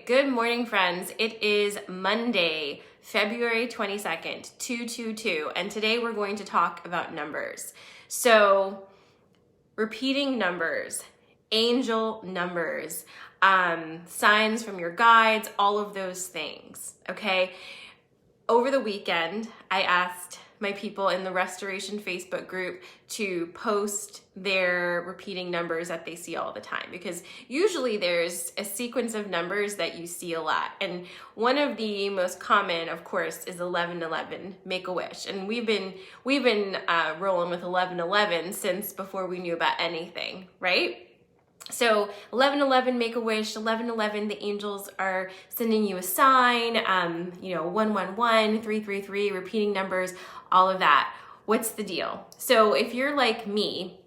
Good morning, friends. It is Monday, February 22nd, 222, and today we're going to talk about numbers. So, repeating numbers, angel numbers, signs from your guides, all of those things, okay? Over the weekend, I asked my people in the Restoration Facebook group to post their repeating numbers that they see all the time, because usually there's a sequence of numbers that you see a lot. And one of the most common, of course, is 1111, Make-A-Wish. And we've been rolling with 1111 since before we knew about anything, right? So 1111, Make-A-Wish, 1111, the angels are sending you a sign, 111, 333, repeating numbers, all of that. What's the deal? So if you're like me,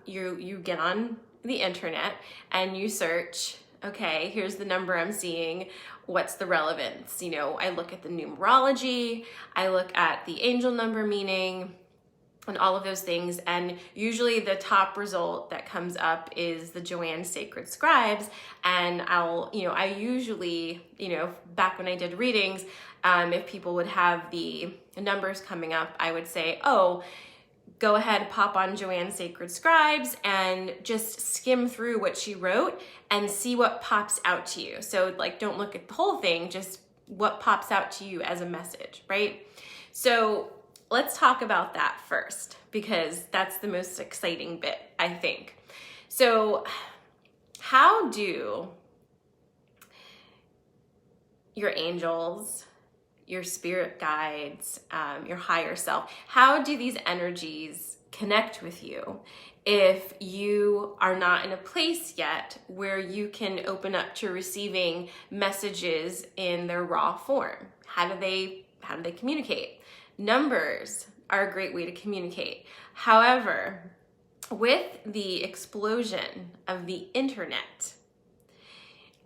you get on the internet and you search, okay, here's the number I'm seeing, what's the relevance? I look at the numerology, I look at the angel number meaning, and all of those things. And usually the top result that comes up is the Joanne Sacred Scribes. And I usually, back when I did readings, if people would have the numbers coming up, I would say, oh, go ahead, pop on Joanne Sacred Scribes and just skim through what she wrote and see what pops out to you. So don't look at the whole thing, just what pops out to you as a message, right? So let's talk about that first, because that's the most exciting bit, I think. So how do your angels, your spirit guides, your higher self, how do these energies connect with you if you are not in a place yet where you can open up to receiving messages in their raw form? How do they communicate? Numbers are a great way to communicate. However, with the explosion of the internet,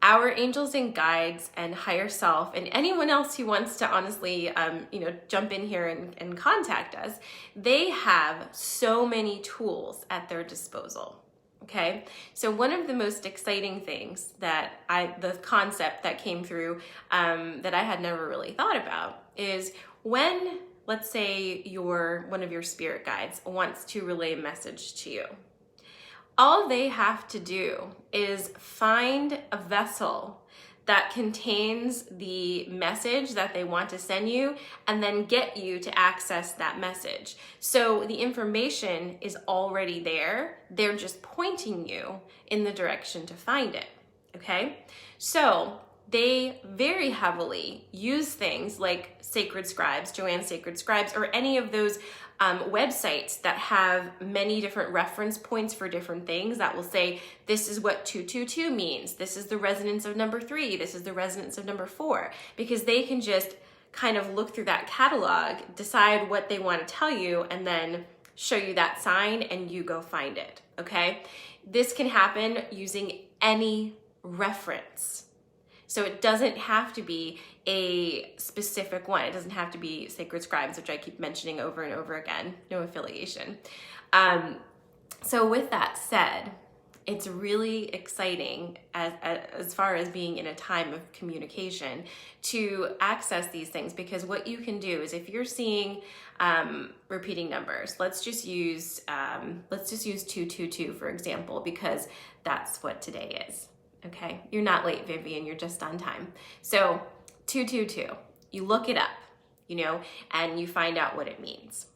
our angels and guides and higher self and anyone else who wants to honestly, jump in here and contact us, they have so many tools at their disposal. Okay, so one of the most exciting things the concept that came through that I had never really thought about is when, let's say, one of your spirit guides wants to relay a message to you. All they have to do is find a vessel that contains the message that they want to send you and then get you to access that message. So the information is already there. They're just pointing you in the direction to find it, okay? So they very heavily use things like Sacred Scribes, Joanne Sacred Scribes, or any of those websites that have many different reference points for different things that will say, this is what 222 means. This is the resonance of number 3. This is the resonance of number 4, because they can just kind of look through that catalog, decide what they want to tell you, and then show you that sign and you go find it, okay? This can happen using any reference. So it doesn't have to be a specific one. It doesn't have to be Sacred Scribes, which I keep mentioning over and over again. No affiliation. So with that said, it's really exciting as far as being in a time of communication to access these things, because what you can do is if you're seeing repeating numbers, let's just use 222 for example, because that's what today is. Okay, you're not late, Vivian, you're just on time. So 222, you look it up, and you find out what it means.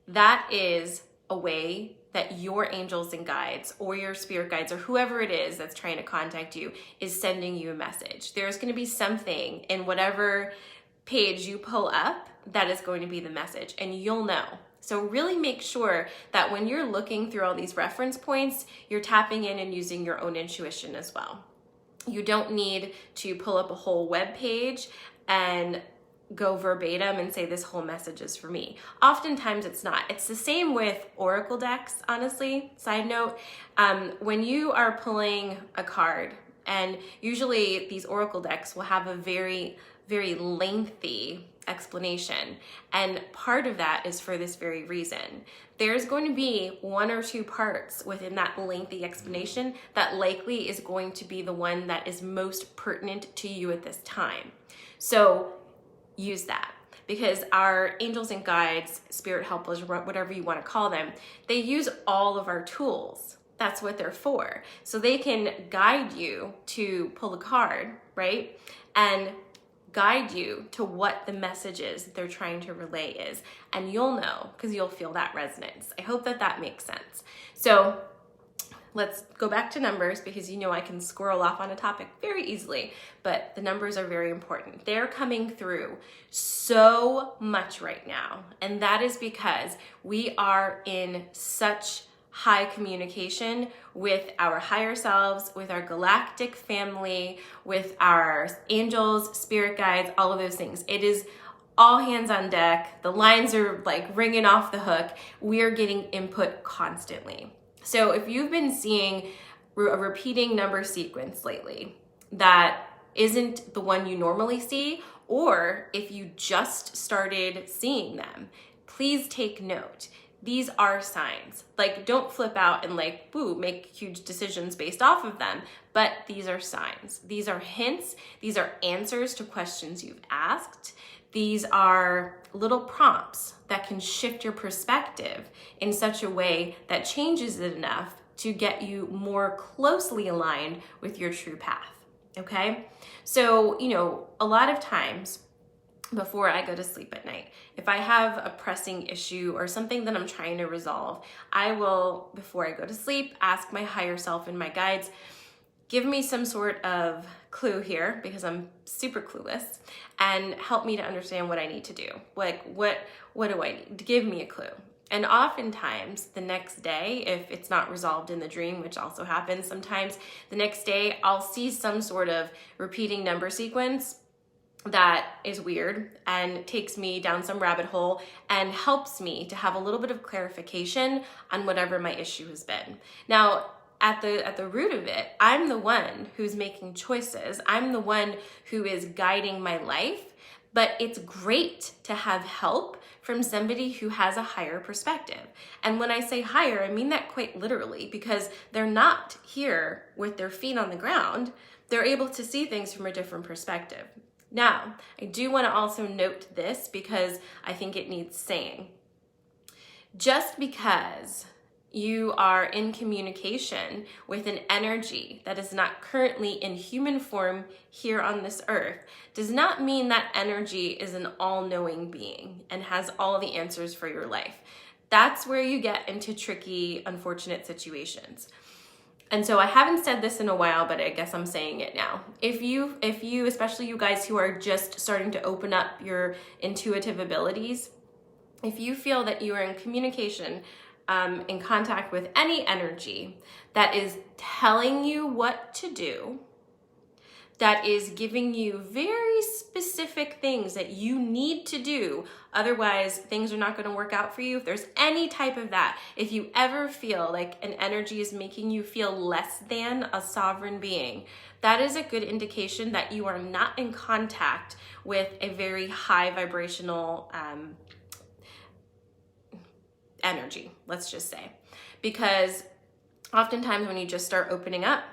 That is a way that your angels and guides or your spirit guides or whoever it is that's trying to contact you is sending you a message. There's going to be something in whatever page you pull up that is going to be the message, and you'll know. So really make sure that when you're looking through all these reference points, you're tapping in and using your own intuition as well. You don't need to pull up a whole web page and go verbatim and say this whole message is for me. Oftentimes it's not. It's the same with oracle decks, honestly. Side note, when you are pulling a card, and usually these oracle decks will have a very, very lengthy explanation. And part of that is for this very reason. There's going to be one or two parts within that lengthy explanation that likely is going to be the one that is most pertinent to you at this time. So use that, because our angels and guides, spirit helpers, whatever you want to call them, they use all of our tools. That's what they're for. So they can guide you to pull a card, right? And guide you to what the message is that they're trying to relay is. And you'll know, because you'll feel that resonance. I hope that that makes sense. So let's go back to numbers, because you know I can squirrel off on a topic very easily, but the numbers are very important. They're coming through so much right now. And that is because we are in such high communication with our higher selves, with our galactic family, with our angels, spirit guides, all of those things. It is all hands on deck. The lines are like ringing off the hook. We are getting input constantly. So if you've been seeing a repeating number sequence lately that isn't the one you normally see, or if you just started seeing them, please take note. These are signs. Like, don't flip out and like, boo, make huge decisions based off of them. But these are signs. These are hints. These are answers to questions you've asked. These are little prompts that can shift your perspective in such a way that changes it enough to get you more closely aligned with your true path. Okay? So, you know, a lot of times, before I go to sleep at night, if I have a pressing issue or something that I'm trying to resolve, I will, before I go to sleep, ask my higher self and my guides, give me some sort of clue here, because I'm super clueless, and help me to understand what I need to do. Like, what do I need? Give me a clue. And oftentimes the next day, if it's not resolved in the dream, which also happens sometimes, the next day I'll see some sort of repeating number sequence that is weird and takes me down some rabbit hole and helps me to have a little bit of clarification on whatever my issue has been. Now, at the root of it, I'm the one who's making choices. I'm the one who is guiding my life, but it's great to have help from somebody who has a higher perspective. And when I say higher, I mean that quite literally, because they're not here with their feet on the ground. They're able to see things from a different perspective. Now, I do want to also note this, because I think it needs saying. Just because you are in communication with an energy that is not currently in human form here on this earth does not mean that energy is an all-knowing being and has all the answers for your life. That's where you get into tricky, unfortunate situations. And so I haven't said this in a while, but I guess I'm saying it now. If you, especially you guys who are just starting to open up your intuitive abilities, if you feel that you are in communication, in contact with any energy that is telling you what to do, that is giving you very specific things that you need to do, otherwise things are not going to work out for you. If there's any type of that, if you ever feel like an energy is making you feel less than a sovereign being, that is a good indication that you are not in contact with a very high vibrational energy, let's just say. Because oftentimes when you just start opening up,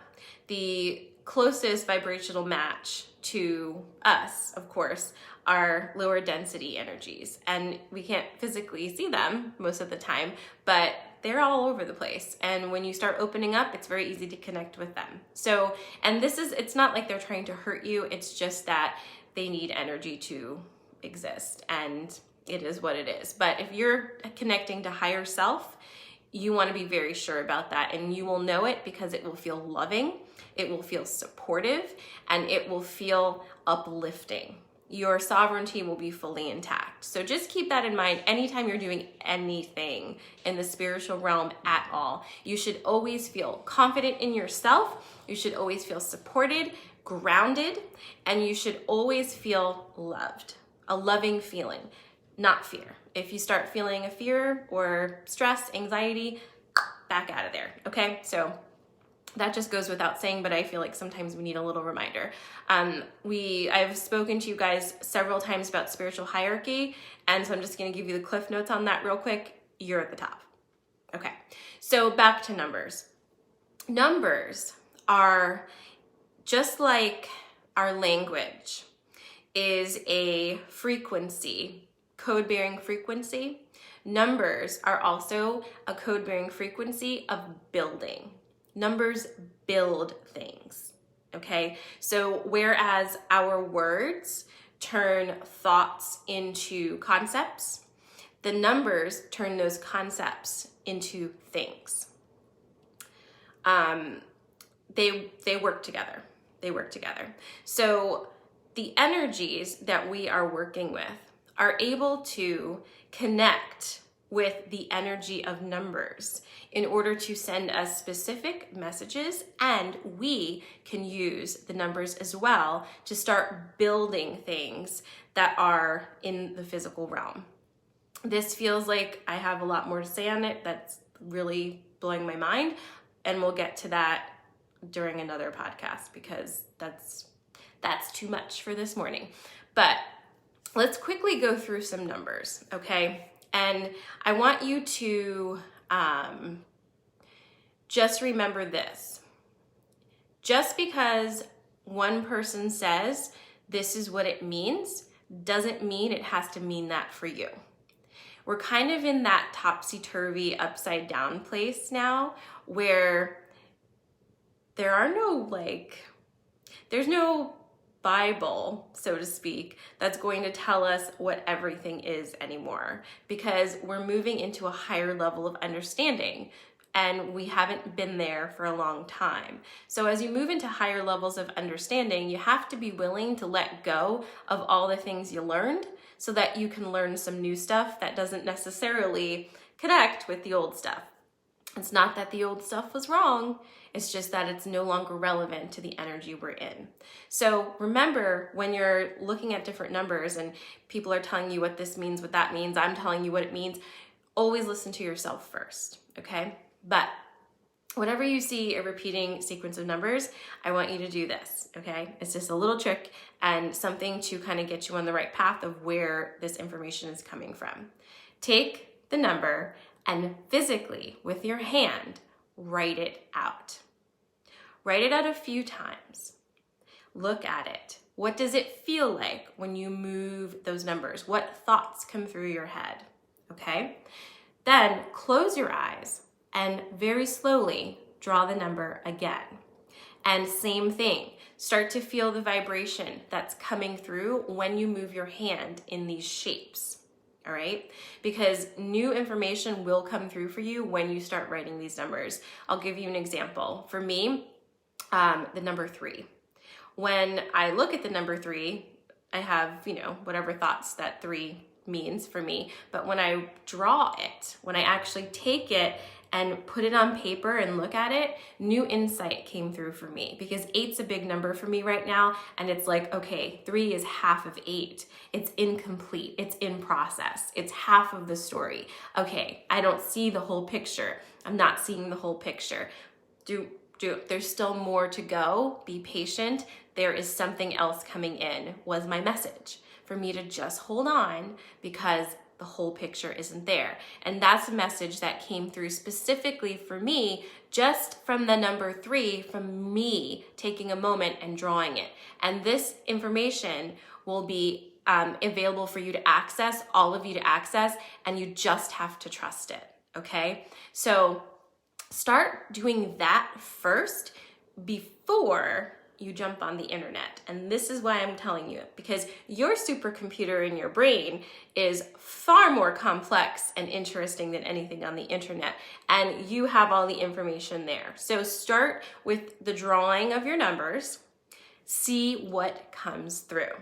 the closest vibrational match to us, of course, are lower density energies. And we can't physically see them most of the time, but they're all over the place. And when you start opening up, it's very easy to connect with them. So, and it's not like they're trying to hurt you, it's just that they need energy to exist. And it is what it is. But if you're connecting to higher self, you want to be very sure about that, and you will know it because it will feel loving, it will feel supportive, and it will feel uplifting. Your sovereignty will be fully intact. So just keep that in mind anytime you're doing anything in the spiritual realm at all. You should always feel confident in yourself. You should always feel supported, grounded, and you should always feel loved, a loving feeling, not fear. If you start feeling a fear or stress, anxiety, back out of there, okay? So That just goes without saying, but I feel like sometimes we need a little reminder. I've spoken to you guys several times about spiritual hierarchy, and so I'm just going to give you the cliff notes on that real quick. You're at the top. Okay, so back to numbers. Numbers are just like our language is a frequency, code-bearing frequency. Numbers are also a code-bearing frequency of building. Numbers build things, okay? So whereas our words turn thoughts into concepts, the numbers turn those concepts into things. They work together. They work together. So the energies that we are working with are able to connect with the energy of numbers in order to send us specific messages, and we can use the numbers as well to start building things that are in the physical realm. This feels like I have a lot more to say on it. That's really blowing my mind, and we'll get to that during another podcast because that's too much for this morning. But let's quickly go through some numbers, okay? And I want you to just remember this. Just because one person says this is what it means doesn't mean it has to mean that for you. We're kind of in that topsy-turvy, upside down place now where there's no Bible, so to speak, that's going to tell us what everything is anymore, because we're moving into a higher level of understanding and we haven't been there for a long time. So as you move into higher levels of understanding, you have to be willing to let go of all the things you learned so that you can learn some new stuff that doesn't necessarily connect with the old stuff. It's not that the old stuff was wrong, it's just that it's no longer relevant to the energy we're in. So remember, when you're looking at different numbers and people are telling you what this means, what that means, I'm telling you what it means, always listen to yourself first, okay? But whenever you see a repeating sequence of numbers, I want you to do this, okay? It's just a little trick and something to kind of get you on the right path of where this information is coming from. Take the number and physically, with your hand, write it out. Write it out a few times. Look at it. What does it feel like when you move those numbers? What thoughts come through your head? Okay? Then close your eyes and very slowly draw the number again. And same thing, start to feel the vibration that's coming through when you move your hand in these shapes. All right? Because new information will come through for you when you start writing these numbers. I'll give you an example. For me, the number 3. When I look at the number 3, I have, whatever thoughts that 3 means for me. But when I draw it, when I actually take it and put it on paper and look at it, new insight came through for me, because 8's a big number for me right now. And it's like, okay, 3 is half of 8. It's incomplete. It's in process. It's half of the story. Okay, I don't see the whole picture. I'm not seeing the whole picture. There's still more to go. Be patient. There is something else coming in, was my message for me to just hold on, because the whole picture isn't there. And that's a message that came through specifically for me, just from the number 3, from me taking a moment and drawing it. And this information will be available for you to access, all of you to access, and you just have to trust it, okay? So start doing that first before you jump on the internet. And this is why I'm telling you, because your supercomputer in your brain is far more complex and interesting than anything on the internet, and you have all the information there. So start with the drawing of your numbers, see what comes through.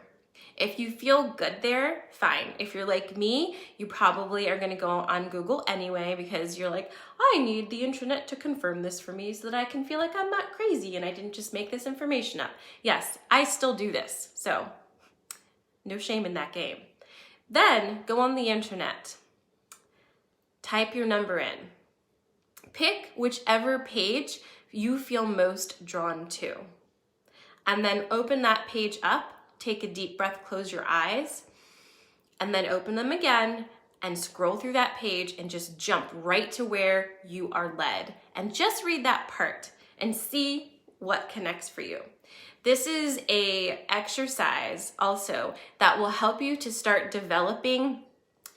If you feel good there, fine. If you're like me, you probably are gonna go on Google anyway, because you're like, I need the internet to confirm this for me so that I can feel like I'm not crazy and I didn't just make this information up. Yes, I still do this, so no shame in that game. Then go on the internet, type your number in, Pick whichever page you feel most drawn to. And then open that page up, take a deep breath, close your eyes, and then open them again and scroll through that page and just jump right to where you are led. And just read that part and see what connects for you. This is an exercise also that will help you to start developing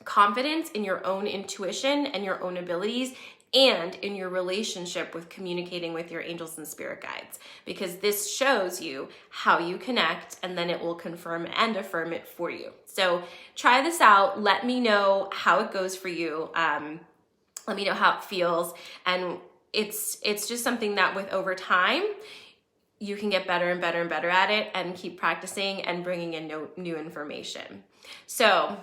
confidence in your own intuition and your own abilities and in your relationship with communicating with your angels and spirit guides, because this shows you how you connect, and then it will confirm and affirm it for you. So try this out. Let me know how it goes for you. Let me know how it feels. And it's just something that with over time, you can get better and better and better at it and keep practicing and bringing in new information. So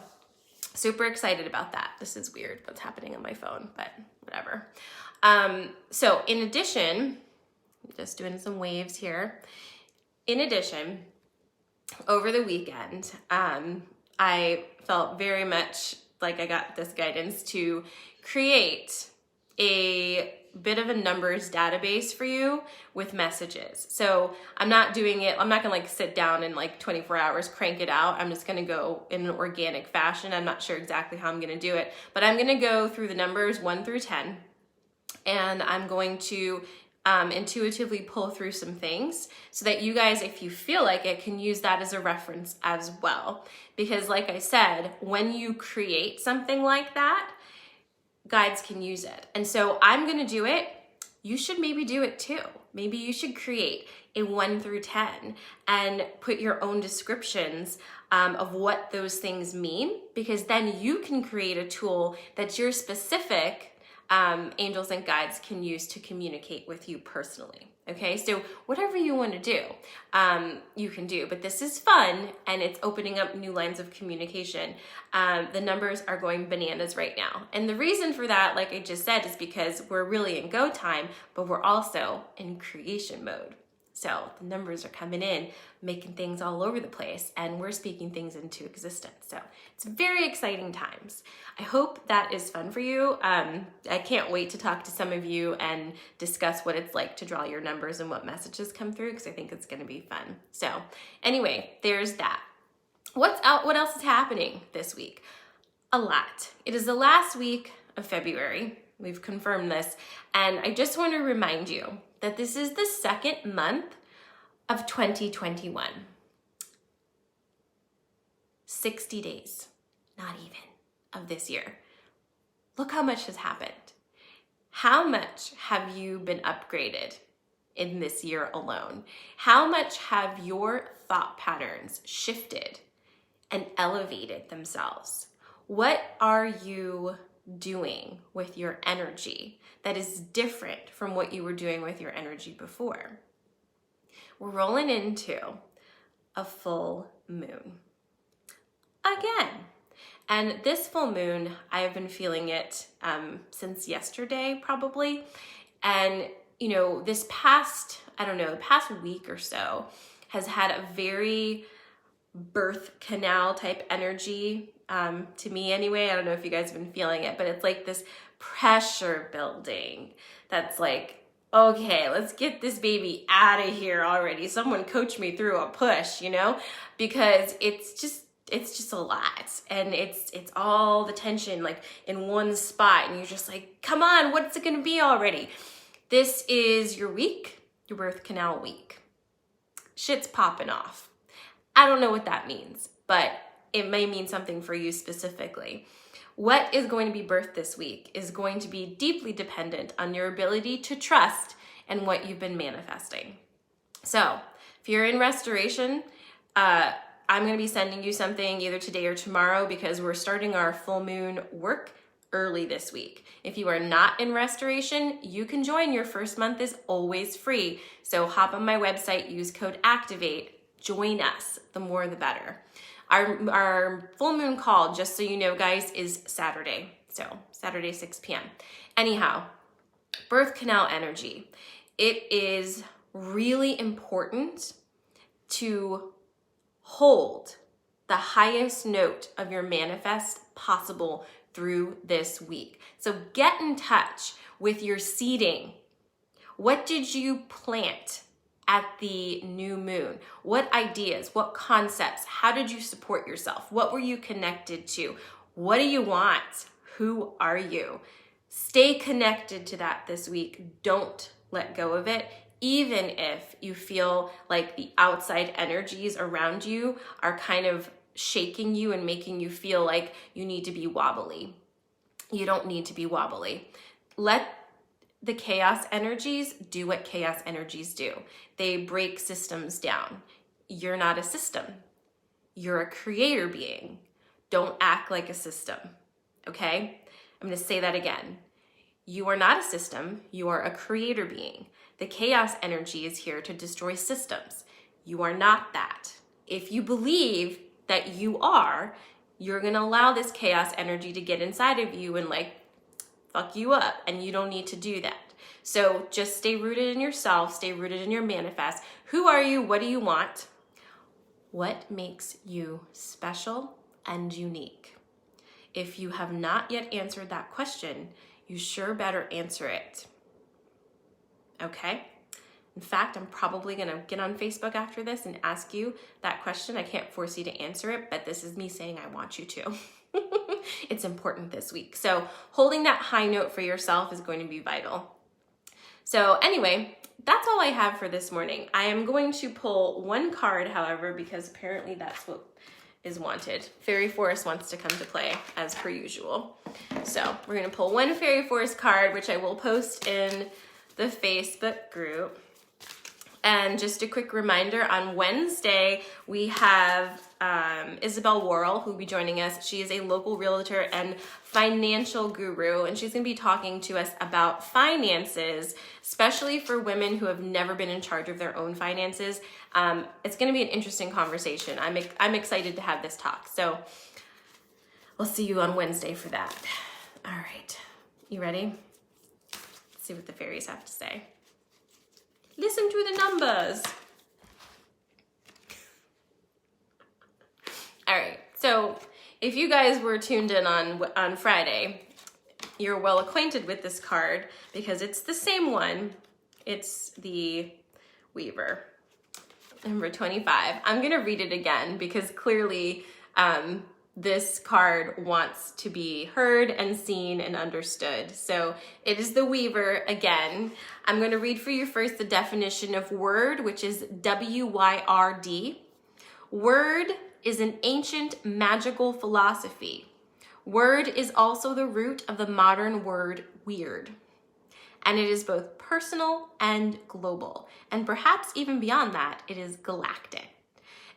super excited about that. This is weird what's happening on my phone, but whatever. So in addition, just doing some waves here. In addition, over the weekend, I felt very much like I got this guidance to create a bit of a numbers database for you with messages. So I'm not doing it, I'm not gonna like sit down and like 24 hours crank it out. I'm just gonna go in an organic fashion. I'm not sure exactly how I'm gonna do it, but I'm gonna go through the numbers 1 through 10, and I'm going to intuitively pull through some things so that you guys, if you feel like it, can use that as a reference as well. Because like I said, when you create something like that, guides can use it. And so I'm gonna do it. You should maybe do it too. Maybe you should create a 1 through 10 and put your own descriptions of what those things mean, because then you can create a tool that your specific angels and guides can use to communicate with you personally. Okay, so whatever you want to do, you can do, but this is fun and it's opening up new lines of communication. The numbers are going bananas right now. And the reason for that, like I just said, is because we're really in go time, but we're also in creation mode. So the numbers are coming in, making things all over the place, and we're speaking things into existence. So it's very exciting times. I hope that is fun for you. I can't wait to talk to some of you and discuss what it's like to draw your numbers and what messages come through, because I think it's gonna be fun. So anyway, there's that. What else is happening this week? A lot. It is the last week of February. We've confirmed this. And I just want to remind you that this is the second month of 2021. 60 days, not even, of this year. Look how much has happened. How much have you been upgraded in this year alone? How much have your thought patterns shifted and elevated themselves? What are you doing with your energy that is different from what you were doing with your energy before? We're rolling into a full moon again. And this full moon, I have been feeling it since yesterday probably. And you know, this past, the past week or so has had a very birth canal type energy to me anyway. I don't know if you guys have been feeling it, but it's like this pressure building that's like, okay, let's get this baby out of here already. Someone coach me through a push, because it's just a lot, and it's all the tension like in one spot, and you're just like, come on, what's it gonna be already? This is your week, your birth canal week. Shit's popping off. I don't know what that means, but it may mean something for you specifically. What is going to be birthed this week is going to be deeply dependent on your ability to trust in what you've been manifesting. So if you're in restoration, I'm going to be sending you something either today or tomorrow, because we're starting our full moon work early this week. If you are not in restoration, you can join. Your first month is always free. So hop on my website, use code ACTIVATE, join us. The more the better. Our full moon call, just so you know, guys, is Saturday. So Saturday, 6 p.m. Anyhow, birth canal energy. It is really important to hold the highest note of your manifest possible through this week. So get in touch with your seeding. What did you plant at the new moon? What ideas, what concepts? How did you support yourself? What were you connected to? What do you want? Who are you? Stay connected to that this week. Don't let go of it, even if you feel like the outside energies around you are kind of shaking you and making you feel like you need to be wobbly. You don't need to be wobbly. Let the chaos energies do what chaos energies do. They break systems down. You're not a system. You're a creator being. Don't act like a system, okay? I'm gonna say that again. You are not a system. You are a creator being. The chaos energy is here to destroy systems. You are not that. If you believe that you are, you're gonna allow this chaos energy to get inside of you and like fuck you up, and you don't need to do that. So just stay rooted in yourself, stay rooted in your manifest. Who are you? What do you want? What makes you special and unique? If you have not yet answered that question, you sure better answer it. Okay? In fact, I'm probably gonna get on Facebook after this and ask you that question. I can't force you to answer it, but this is me saying I want you to. It's important this week. So holding that high note for yourself is going to be vital. So anyway, that's all I have for this morning. I am going to pull one card, however, because apparently that's what is wanted. Fairy Forest wants to come to play as per usual. So we're gonna pull one Fairy Forest card, which I will post in the Facebook group. And just a quick reminder, on Wednesday, we have Isabel Worrell, who will be joining us. She is a local realtor and financial guru, and she's gonna be talking to us about finances, especially for women who have never been in charge of their own finances. It's gonna be an interesting conversation. I'm excited to have this talk. So we'll see you on Wednesday for that. All right, you ready? Let's see what the fairies have to say. Listen to the numbers. All right, so if you guys were tuned in on Friday, you're well acquainted with this card because it's the same one. It's the Weaver, number 25. I'm gonna read it again because clearly this card wants to be heard and seen and understood. So it is the Weaver again. I'm going to read for you first the definition of word, which is W-Y-R-D. Word is an ancient magical philosophy. Word is also the root of the modern word weird. And it is both personal and global. And perhaps even beyond that, it is galactic.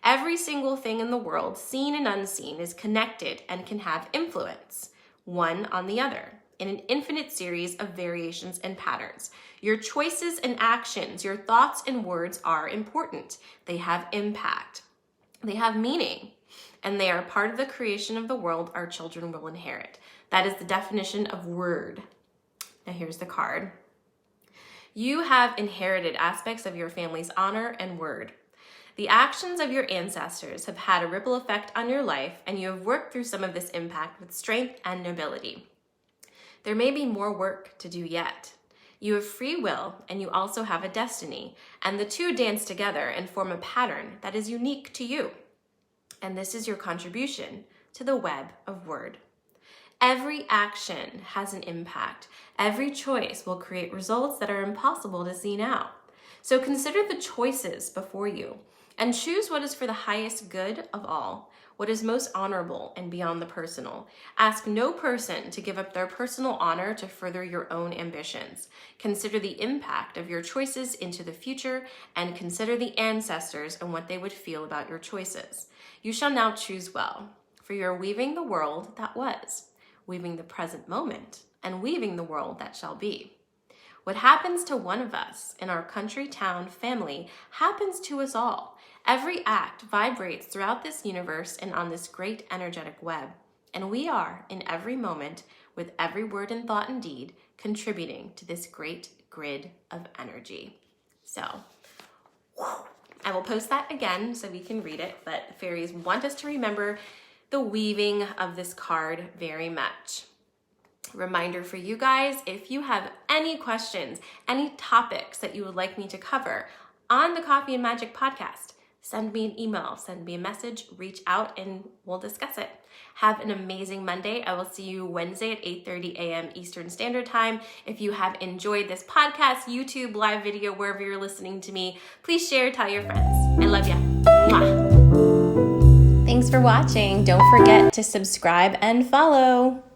Every single thing in the world, seen and unseen, is connected and can have influence, one on the other, in an infinite series of variations and patterns. Your choices and actions, your thoughts and words are important. They have impact. They have meaning, and they are part of the creation of the world our children will inherit. That is the definition of word. Now here's the card. You have inherited aspects of your family's honor and word. The actions of your ancestors have had a ripple effect on your life, and you have worked through some of this impact with strength and nobility. There may be more work to do yet. You have free will, and you also have a destiny, and the two dance together and form a pattern that is unique to you. And this is your contribution to the web of word. Every action has an impact. Every choice will create results that are impossible to see now. So consider the choices before you, and choose what is for the highest good of all, what is most honorable and beyond the personal. Ask no person to give up their personal honor to further your own ambitions. Consider the impact of your choices into the future, and consider the ancestors and what they would feel about your choices. You shall now choose well, for you are weaving the world that was, weaving the present moment, and weaving the world that shall be. What happens to one of us in our country, town, family happens to us all. Every act vibrates throughout this universe and on this great energetic web. And we are, in every moment, with every word and thought and deed, contributing to this great grid of energy. So, I will post that again so we can read it, but fairies want us to remember the weaving of this card very much. Reminder for you guys, if you have any questions, any topics that you would like me to cover on the Coffee and Magic podcast, send me an email, send me a message, reach out, and we'll discuss it. Have an amazing Monday. I will see you Wednesday at 8:30 a.m. Eastern Standard Time. If you have enjoyed this podcast, YouTube, live video, wherever you're listening to me, please share, tell your friends. I love you. Mwah. Thanks for watching. Don't forget to subscribe and follow.